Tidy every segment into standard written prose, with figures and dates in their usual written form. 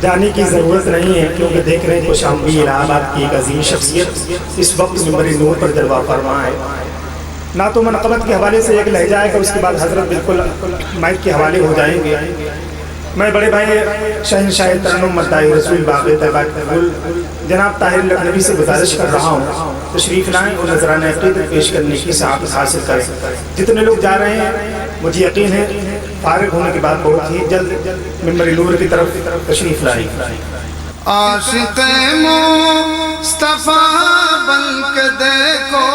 جانے کی ضرورت نہیں ہے، کیونکہ دیکھ رہے ہیں کچھ انبیاء الہ آباد کی ایک عظیم شخصیت اس وقت منبر نور پر جلوہ فرما ہے۔ نہ تو منقبت کے حوالے سے ایک لہجہ آئے گا، اس کے بعد حضرت بالکل مائک کے حوالے ہو جائیں گے۔ میں بڑے بھائی شہنشاہ ترنم مداحِ رسول باقی طیبہ قبول جناب طاہر لکھنوی سے گزارش کر رہا ہوں تشریف لائیں اور نذرانہ عقیدت پیش کرنے کی سعادت حاصل کریں۔ جتنے لوگ جا رہے ہیں مجھے یقین ہے فارغ ہونے کے بعد بہت ہی جلد منبر نور کی طرف تشریف لائیں۔ عاشق مصطفیٰ بن کے دیکھو،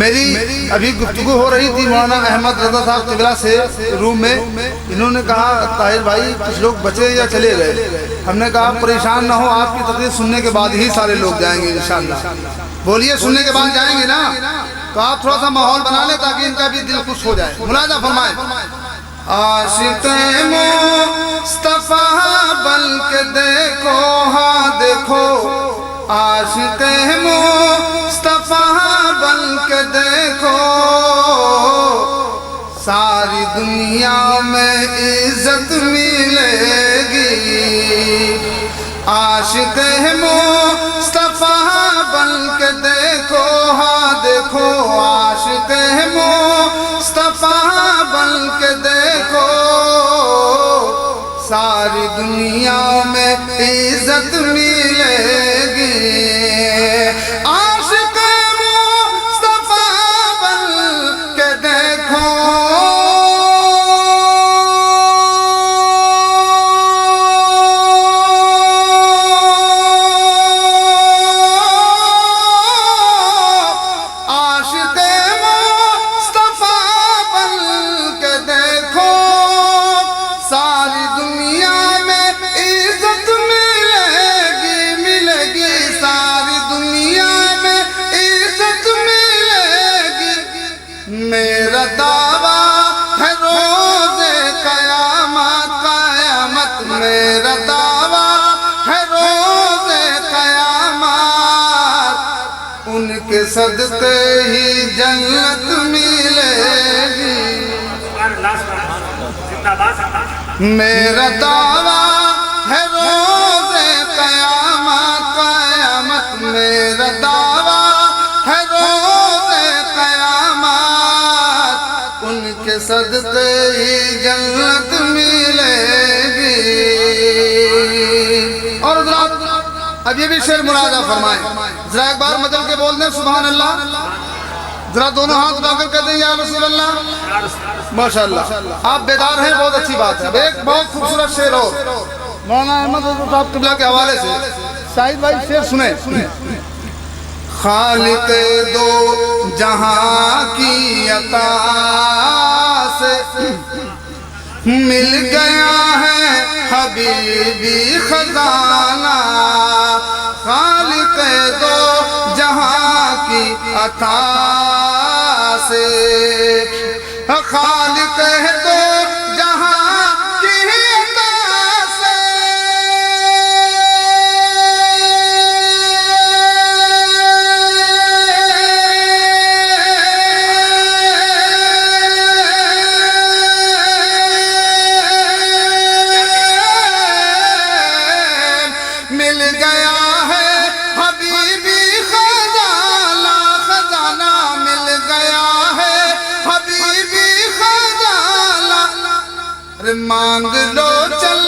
میری ابھی گفتگو ہو رہی تھی مولانا احمد رضا صاحب قبلہ سے روم میں، انہوں نے کہا طاہر بھائی کچھ لوگ بچے یا چلے گئے؟ ہم نے کہا پریشان نہ ہو، آپ کی تقریر سننے کے بعد ہی سارے لوگ جائیں گے انشاءاللہ۔ بولیے سننے کے بعد جائیں گے نا؟ تو آپ تھوڑا سا ماحول بنا لیں تاکہ ان کا بھی دل خوش ہو جائے۔ ملاحظہ فرمائیں، عاشق مصطفیٰ بن کے دیکھو، ہاں دیکھو، عاشق مصطفیٰ بن کے دیکھو، ساری دنیا میں عزت ملے گی۔ عاشق مصطفیٰ بن کے دیکھو، ہاں دیکھو، عاشق مصطفیٰ بن کے دیکھو، ساری دنیا میں عزت ملے گی۔ عاشق مصطفیٰ بن کے دیکھو، عاشق مصطفیٰ بن کے دیکھو، ساری دنیا میں عزت ملے گی، ملے گی، ساری دنیا میں عزت ملے گی۔ میرا دعویٰ ہے روز قیامت، قیامت، میرا دعویٰ ہے روز قیامت، ان کے صدقے ہی جنت ملے گی۔ میرا دعویٰ ہے روز قیامت، قیامت، میرا دعویٰ ہے روز قیامت، ان کے صدقے ہی جنت ملے گی۔ اور حضرات اب یہ بھی شعر ملاحظہ فرمائیں، ذرا ایک بار مدل کے بول دیں سبحان اللہ، ذرا دونوں ہاتھ اٹھا کر کہتے ہیں یا رسول اللہ۔ ماشاءاللہ آپ بیدار ہیں، بہت اچھی بات ہے۔ اب ایک بہت خوبصورت شعر ہو مولانا احمد رضا صاحب قبلہ کے حوالے سے، شاہد بھائی شعر سنیں۔ خالق دو جہاں کی عطا سے مل گیا ہے حبیبی خزانہ، خالق دو جہاں کی عطا سے، خالق دو جہاں کی عطا سے، مل گیا ہے حبیبی خزانہ، خزانہ مل گیا ہے حبیبی خزانہ۔ ارے مانگ لو چل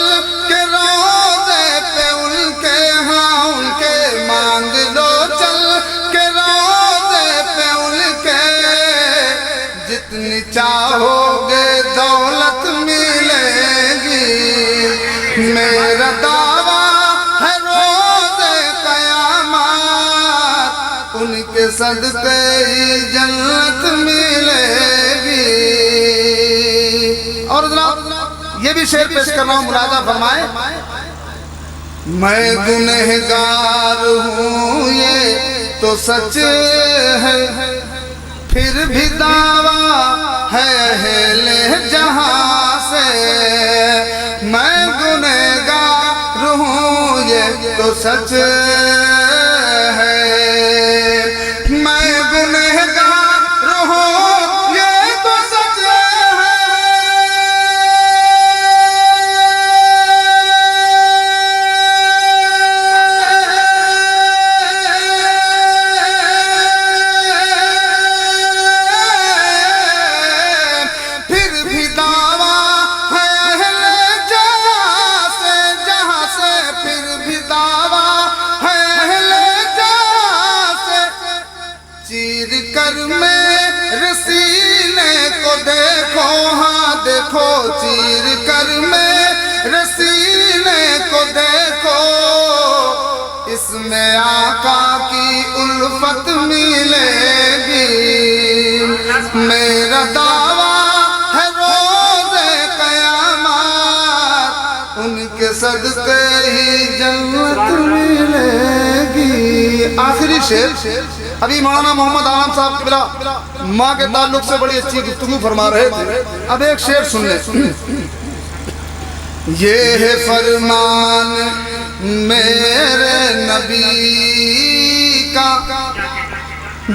کے روزے پہ ان کے، ہاں ان کے، مانگ لو چل کے روزے پہ ان کے، جتنی چاہو گے دولت ملے گی۔ میرا دعویٰ ہے روز قیامت، ان کے صدقے ہی جنت ملے گی۔ اور حضرات یہ بھی شعر پیش کر رہا ہوں، ملاحظہ فرمائیں۔ میں گنہگار ہوں یہ تو سچ ہے، پھر بھی دعویٰ ہے اہل جہاں سے، میں گنہگار ہوں یہ تو سچ ہے، میں گنہگار ہوں یہ تو سچ ہے، دیکھو چیر کر میرے سینے کو دیکھو اس میں آقا کی الفت ملے گی میرا دعویٰ ہے روز قیامت ان کے صدقے ہی جنت ملے گی آخری شعر ابھی مولانا محمد عالم صاحب قبلہ ماں کے تعلق سے بڑی اچھی گفتگو فرما رہے تھے اب ایک شعر سن لیں یہ ہے فرمان میرے نبی کا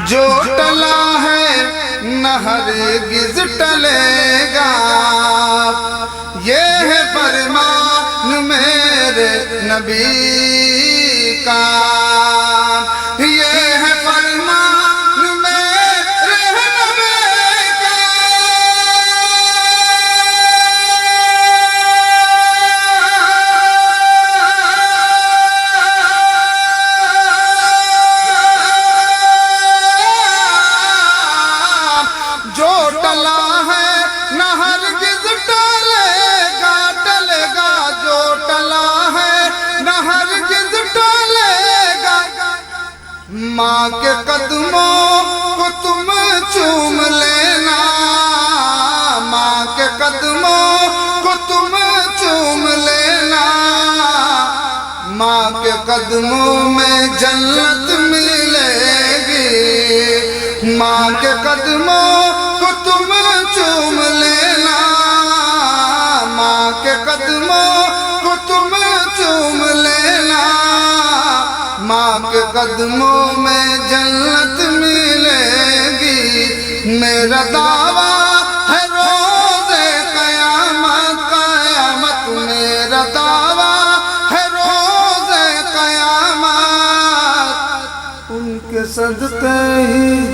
جو ٹلا ہے نہ ہرگز ٹلے گا یہ ہے فرمان میرے نبی کا یہ ہے فرمان میرے نبی کا جو ٹلا ہے نہ ہرگز ٹلے گا جو ٹلا ہے نہ ہرگز ٹلے گا ماں کے قدموں کو تم چوم لینا ماں کے قدموں کو تم چوم لینا ماں کے قدموں میں جنت ملے گی ماں کے قدموں کو تم چوم لینا ماں کے قدموں کو تم چوم لینا ماں کے قدموں میں جنت ملے گی میرا دعویٰ ہے روز قیامت میرا دعویٰ ہے روز قیامت ان کے صدقے ہی